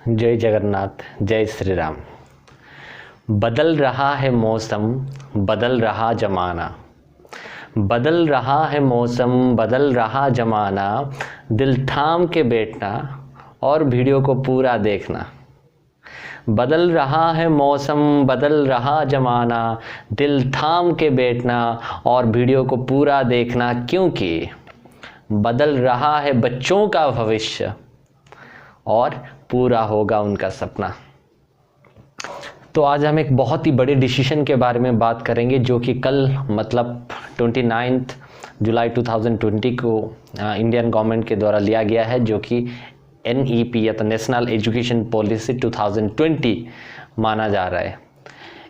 जय जगन्नाथ, जय श्री राम। बदल रहा है मौसम, बदल रहा जमाना, बदल रहा है मौसम, बदल रहा जमाना, दिल थाम के बैठना और वीडियो को पूरा देखना। बदल रहा है मौसम, बदल रहा जमाना, दिल थाम के बैठना और वीडियो को पूरा देखना, क्योंकि बदल रहा है बच्चों का भविष्य और पूरा होगा उनका सपना। तो आज हम एक बहुत ही बड़े डिसीजन के बारे में बात करेंगे, जो कि कल मतलब 29 जुलाई 2020 को इंडियन गवर्नमेंट के द्वारा लिया गया है, जो कि NEP या तो नेशनल एजुकेशन पॉलिसी 2020 माना जा रहा है।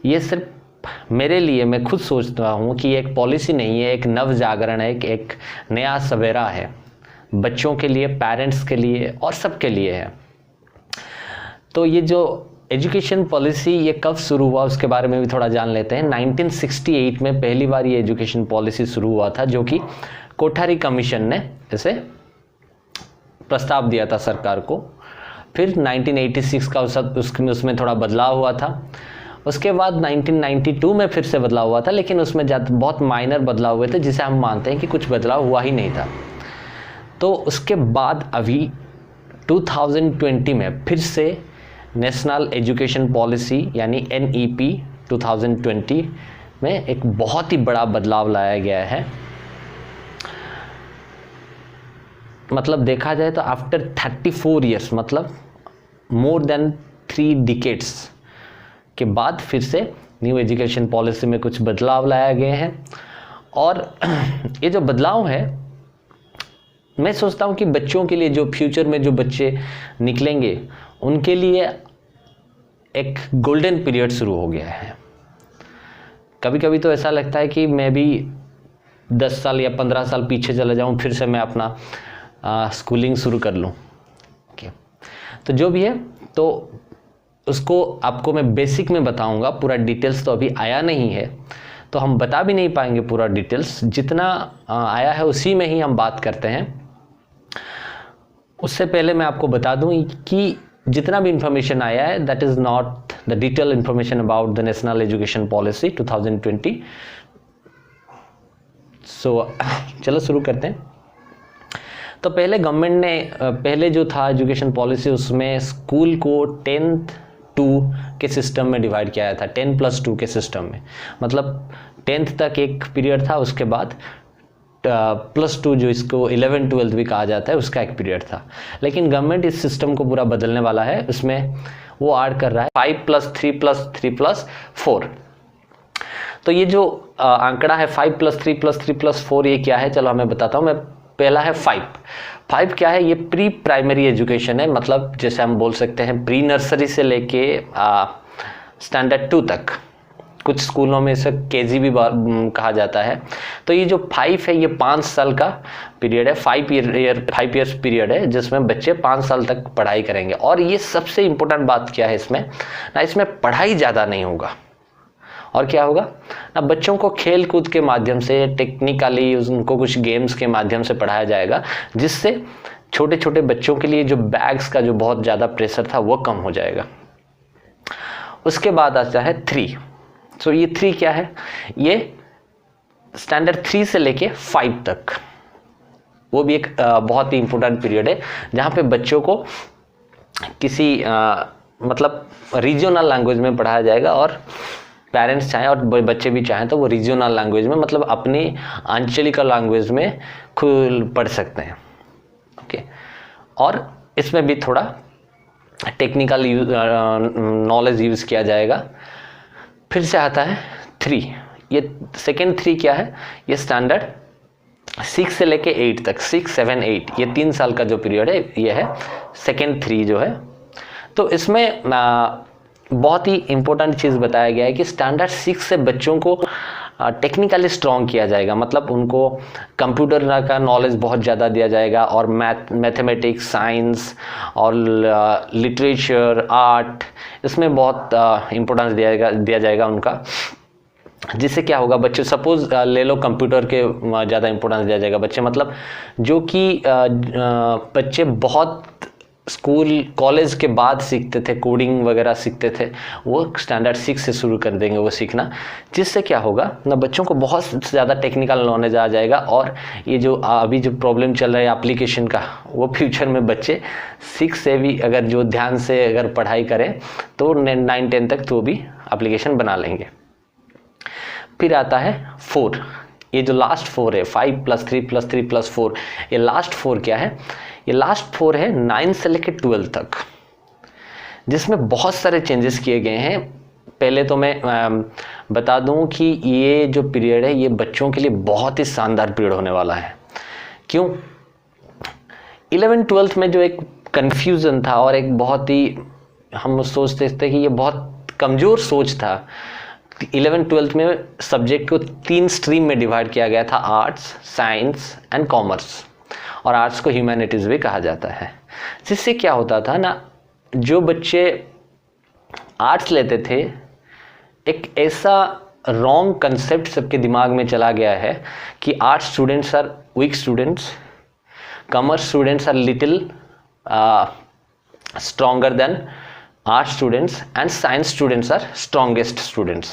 ये सिर्फ मेरे लिए, मैं खुद सोचता हूँ कि एक पॉलिसी नहीं है, एक नव जागरण है, एक नया सवेरा है, बच्चों के लिए, पेरेंट्स के लिए और सबके लिए है। तो ये जो एजुकेशन पॉलिसी ये कब शुरू हुआ उसके बारे में भी थोड़ा जान लेते हैं। 1968 में पहली बार ये एजुकेशन पॉलिसी शुरू हुआ था, जो कि कोठारी कमीशन ने इसे प्रस्ताव दिया था सरकार को। फिर 1986 का उसमें थोड़ा बदलाव हुआ था। उसके बाद 1992 में फिर से बदलाव हुआ था, लेकिन उसमें बहुत माइनर बदलाव हुए थे, जिसे हम मानते हैं कि कुछ बदलाव हुआ ही नहीं था। तो उसके बाद अभी 2020 में फिर से नेशनल एजुकेशन पॉलिसी यानी NEP 2020 में एक बहुत ही बड़ा बदलाव लाया गया है। मतलब देखा जाए तो आफ्टर 34 ईयर्स, मतलब मोर देन 3 डिकेड्स के बाद फिर से न्यू एजुकेशन पॉलिसी में कुछ बदलाव लाया गए हैं। और ये जो बदलाव है, मैं सोचता हूँ कि बच्चों के लिए, जो फ्यूचर में जो बच्चे निकलेंगे, उनके लिए एक गोल्डन पीरियड शुरू हो गया है। कभी कभी तो ऐसा लगता है कि मैं भी 10 साल या 15 साल पीछे चला जाऊँ, फिर से मैं अपना स्कूलिंग शुरू कर लूँ। तो जो भी है, तो उसको आपको मैं बेसिक में बताऊँगा, पूरा डिटेल्स तो अभी आया नहीं है, तो हम बता भी नहीं पाएंगे पूरा डिटेल्स। जितना आया है उसी में ही हम बात करते हैं। उससे पहले मैं आपको बता दूं कि जितना भी इंफॉर्मेशन आया है, that is not the detail information about the national education policy 2020। सो चलो शुरू करते हैं। तो पहले गवर्नमेंट ने पहले जो था एजुकेशन पॉलिसी, उसमें स्कूल को 10-2 के सिस्टम में डिवाइड किया गया था, 10+2 के सिस्टम में। मतलब 10th तक एक पीरियड था, उसके बाद +2 जो इसको 11-12 भी कहा जाता है, उसका एक पीरियड था। लेकिन गवर्नमेंट इस सिस्टम को पूरा बदलने वाला है। उसमें वो ऐड कर रहा है 5+3+3+4। तो ये जो आंकड़ा है 5+3+3+4, ये क्या है, चलो हमें बताता हूँ मैं। पहला है 5 क्या है, ये प्री प्राइमरी एजुकेशन है। मतलब जैसे हम बोल सकते हैं प्री नर्सरी से लेके स्टैंडर्ड 2 तक, कुछ स्कूलों में इसे KG भी कहा जाता है। तो ये जो 5 है, ये 5 साल का पीरियड है, 5 ईयर्स पीरियड है, जिसमें बच्चे 5 साल तक पढ़ाई करेंगे। और ये सबसे इम्पोर्टेंट बात क्या है इसमें ना, इसमें पढ़ाई ज़्यादा नहीं होगा, और क्या होगा ना, बच्चों को खेल कूद के माध्यम से, टेक्निकली उनको कुछ गेम्स के माध्यम से पढ़ाया जाएगा, जिससे छोटे छोटे बच्चों के लिए जो बैग्स का जो बहुत ज़्यादा प्रेशर था वो कम हो जाएगा। उसके बाद आता है 3। तो ये 3 क्या है, ये स्टैंडर्ड 3 से लेके 5 तक, वो भी एक बहुत ही इंपॉर्टेंट पीरियड है, जहाँ पे बच्चों को किसी मतलब रीजनल लैंग्वेज में पढ़ाया जाएगा। और पेरेंट्स चाहें और बच्चे भी चाहें तो वो रीजनल लैंग्वेज में, मतलब अपनी आंचलिक लैंग्वेज में खुद पढ़ सकते हैं। ओके। और इसमें भी थोड़ा टेक्निकल नॉलेज यूज़ किया जाएगा। फिर से आता है 3। ये सेकेंड 3 क्या है, ये स्टैंडर्ड 6 से लेके 8 तक, 6, 7, 8, ये 3 साल का जो पीरियड है, ये है सेकेंड 3 जो है। तो इसमें बहुत ही इंपॉर्टेंट चीज़ बताया गया है कि स्टैंडर्ड 6 से बच्चों को टेक्निकली स्ट्रॉन्ग किया जाएगा। मतलब उनको कंप्यूटर का नॉलेज बहुत ज़्यादा दिया जाएगा, और मैथमेटिक्स, साइंस और लिटरेचर, आर्ट, इसमें बहुत इम्पोर्टेंस दिया जाएगा उनका। जिससे क्या होगा, बच्चे सपोज ले लो कंप्यूटर के ज़्यादा इंपॉर्टेंस दिया जाएगा। बच्चे मतलब जो कि बच्चे बहुत स्कूल कॉलेज के बाद सीखते थे, कोडिंग वगैरह सीखते थे, वो स्टैंडर्ड 6 से शुरू कर देंगे वो सीखना, जिससे क्या होगा ना, बच्चों को बहुत ज़्यादा टेक्निकल नॉलेज आ जाएगा। और ये जो अभी जो प्रॉब्लम चल रहा है एप्लीकेशन का, वो फ्यूचर में बच्चे 6 से भी अगर जो ध्यान से अगर पढ़ाई करें तो 9-10 तक तो भी एप्लीकेशन बना लेंगे। फिर आता है 4, ये जो लास्ट 4 है, 5 + 3 + 3 + 4, ये लास्ट 4 क्या है? ये लास्ट 4 है 9 से लेकर 12 तक, जिसमें बहुत सारे चेंजेस किए गए हैं। पहले तो मैं बता दूं कि ये जो पीरियड है ये बच्चों के लिए बहुत ही शानदार पीरियड होने वाला है। क्यों? 11th-12th में जो एक कन्फ्यूज़न था और एक बहुत ही, हम सोचते थे कि ये बहुत कमज़ोर सोच था। 11th-12th में सब्जेक्ट को 3 स्ट्रीम में डिवाइड किया गया था, आर्ट्स, साइंस एंड कॉमर्स, और आर्ट्स को ह्यूमैनिटीज़ भी कहा जाता है। जिससे क्या होता था ना, जो बच्चे आर्ट्स लेते थे, एक ऐसा रॉन्ग कंसेप्ट सबके दिमाग में चला गया है कि arts students are weak students, commerce students are little stronger than art students and science students are strongest students.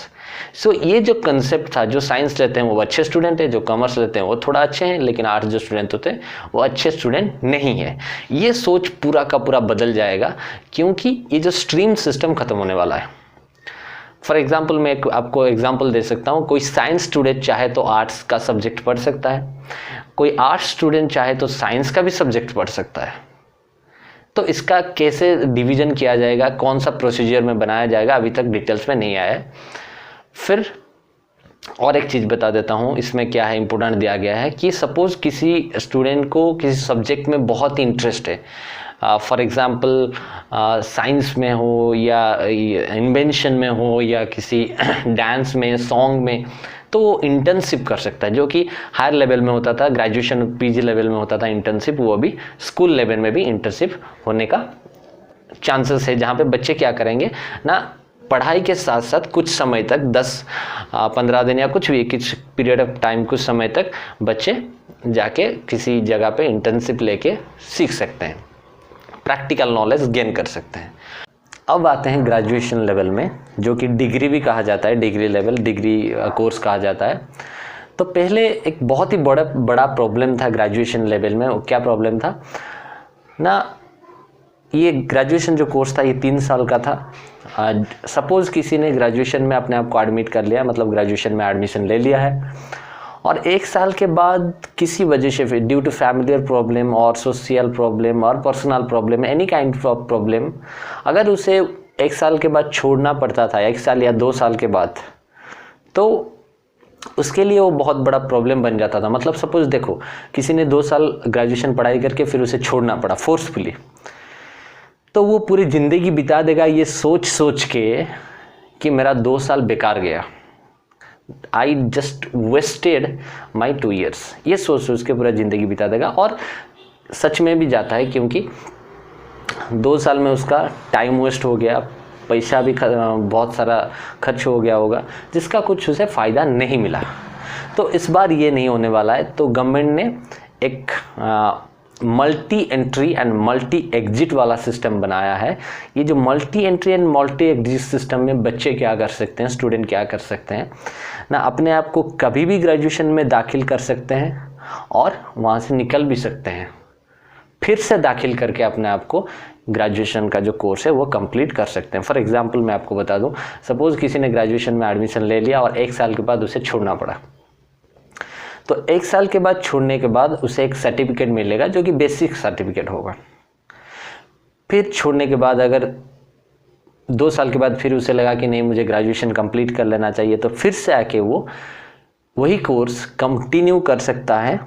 So ये जो कंसेप्ट था, जो साइंस लेते हैं वो अच्छे स्टूडेंट है, जो कॉमर्स लेते हैं वो थोड़ा अच्छे हैं, लेकिन आर्ट्स जो स्टूडेंट होते हैं वो अच्छे स्टूडेंट नहीं है। ये सोच पूरा का पूरा बदल जाएगा, क्योंकि ये जो स्ट्रीम सिस्टम खत्म होने वाला है। फॉर एग्जाम्पल मैं आपको एग्जाम्पल दे सकता हूँ, कोई साइंस स्टूडेंट चाहे तो आर्ट्स का सब्जेक्ट पढ़ सकता है, कोई आर्ट्स स्टूडेंट चाहे तो साइंस का भी सब्जेक्ट पढ़ सकता है। तो इसका कैसे डिवीज़न किया जाएगा, कौन सा प्रोसीजर में बनाया जाएगा, अभी तक डिटेल्स में नहीं आया है। फिर और एक चीज़ बता देता हूँ, इसमें क्या है इम्पोर्टेंट दिया गया है कि सपोज़ किसी स्टूडेंट को किसी सब्जेक्ट में बहुत ही इंटरेस्ट है, फॉर एग्ज़ाम्पल साइंस में हो या इन्वेंशन में हो या किसी डांस में, सॉन्ग में, तो वो इंटर्नशिप कर सकता है, जो कि हायर लेवल में होता था, ग्रेजुएशन पीजी लेवल में होता था इंटर्नशिप, वो भी स्कूल लेवल में भी इंटर्नशिप होने का चांसेस है, जहाँ पे बच्चे क्या करेंगे ना, पढ़ाई के साथ साथ कुछ समय तक 10-15 दिन या कुछ भी कुछ पीरियड ऑफ टाइम, कुछ समय तक बच्चे जाके किसी जगह पे इंटर्नशिप लेके सीख सकते हैं, प्रैक्टिकल नॉलेज गेन कर सकते हैं। अब आते हैं ग्रेजुएशन लेवल में, जो कि डिग्री भी कहा जाता है, डिग्री लेवल, डिग्री कोर्स कहा जाता है। तो पहले एक बहुत ही बड़ा प्रॉब्लम था ग्रेजुएशन लेवल में। क्या प्रॉब्लम था ना, ये ग्रेजुएशन जो कोर्स था ये 3 साल का था। सपोज़ किसी ने ग्रेजुएशन में अपने आप को एडमिट कर लिया, मतलब ग्रेजुएशन में एडमिशन ले लिया है, और 1 साल के बाद किसी वजह से, ड्यू टू फैमिलियर प्रॉब्लम और सोशल प्रॉब्लम और personal problem, any kind of problem, अगर उसे 1 साल के बाद छोड़ना पड़ता था, 1 साल या 2 साल के बाद, तो उसके लिए वो बहुत बड़ा प्रॉब्लम बन जाता था। मतलब सपोज़ देखो, किसी ने 2 साल ग्रेजुएशन पढ़ाई करके फिर उसे छोड़ना पड़ा फोर्सफुली, तो वो पूरी ज़िंदगी बिता देगा ये सोच सोच के कि मेरा 2 साल बेकार गया, I just wasted my 2 years, ये सोच सोच के पूरा ज़िंदगी बिता देगा। और सच में भी जाता है, क्योंकि 2 साल में उसका टाइम वेस्ट हो गया, पैसा भी बहुत सारा खर्च हो गया होगा, जिसका कुछ उसे फ़ायदा नहीं मिला। तो इस बार ये नहीं होने वाला है। तो गवर्नमेंट ने एक multi entry and multi exit वाला सिस्टम बनाया है। ये जो multi entry and multi exit system में बच्चे क्या कर सकते हैं, स्टूडेंट क्या कर सकते हैं ना, अपने आप को कभी भी ग्रेजुएशन में दाखिल कर सकते हैं और वहाँ से निकल भी सकते हैं, फिर से दाखिल करके अपने आप को ग्रेजुएशन का जो कोर्स है वो कंप्लीट कर सकते हैं। फॉर एग्जांपल मैं आपको बता दूं, सपोज़ किसी ने ग्रेजुएशन में एडमिशन ले लिया और 1 साल के बाद उसे छोड़ना पड़ा, तो 1 साल के बाद छोड़ने के बाद उसे एक सर्टिफिकेट मिलेगा जो कि बेसिक सर्टिफिकेट होगा। फिर छोड़ने के बाद अगर 2 साल के बाद फिर उसे लगा कि नहीं मुझे ग्रेजुएशन कंप्लीट कर लेना चाहिए, तो फिर से आके वो वही कोर्स कंटिन्यू कर सकता है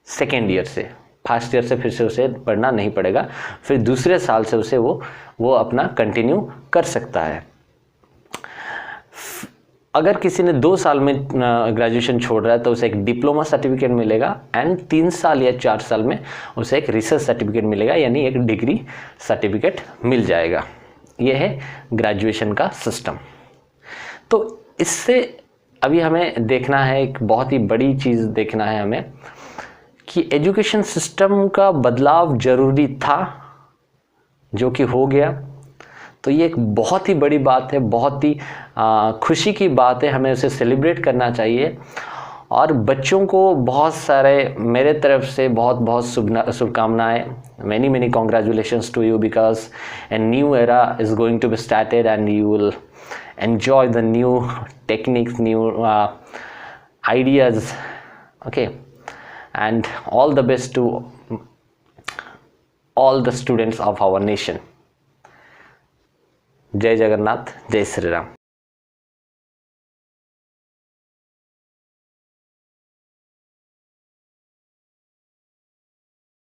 सेकेंड ईयर से। फर्स्ट ईयर से फिर से उसे पढ़ना नहीं पड़ेगा, फिर दूसरे साल से उसे वो अपना कंटिन्यू कर सकता है। अगर किसी ने 2 साल में ग्रेजुएशन छोड़ रहा है तो उसे एक डिप्लोमा सर्टिफिकेट मिलेगा एंड 3 साल या 4 साल में उसे एक रिसर्च सर्टिफिकेट मिलेगा, यानी एक डिग्री सर्टिफिकेट मिल जाएगा। ये है ग्रेजुएशन का सिस्टम। तो इससे अभी हमें देखना है, एक बहुत ही बड़ी चीज़ देखना है हमें कि एजुकेशन सिस्टम का बदलाव ज़रूरी था, जो कि हो गया। तो ये एक बहुत ही बड़ी बात है, बहुत ही खुशी की बात है, हमें उसे सेलिब्रेट करना चाहिए। और बच्चों को बहुत सारे मेरे तरफ से बहुत बहुत शुभकामनाएं, many congratulations to you, because a new era is going to be started and you will enjoy the new techniques, new ideas. Okay, and all the best to all the students of our nation. जय जगन्नाथ, जय श्री राम।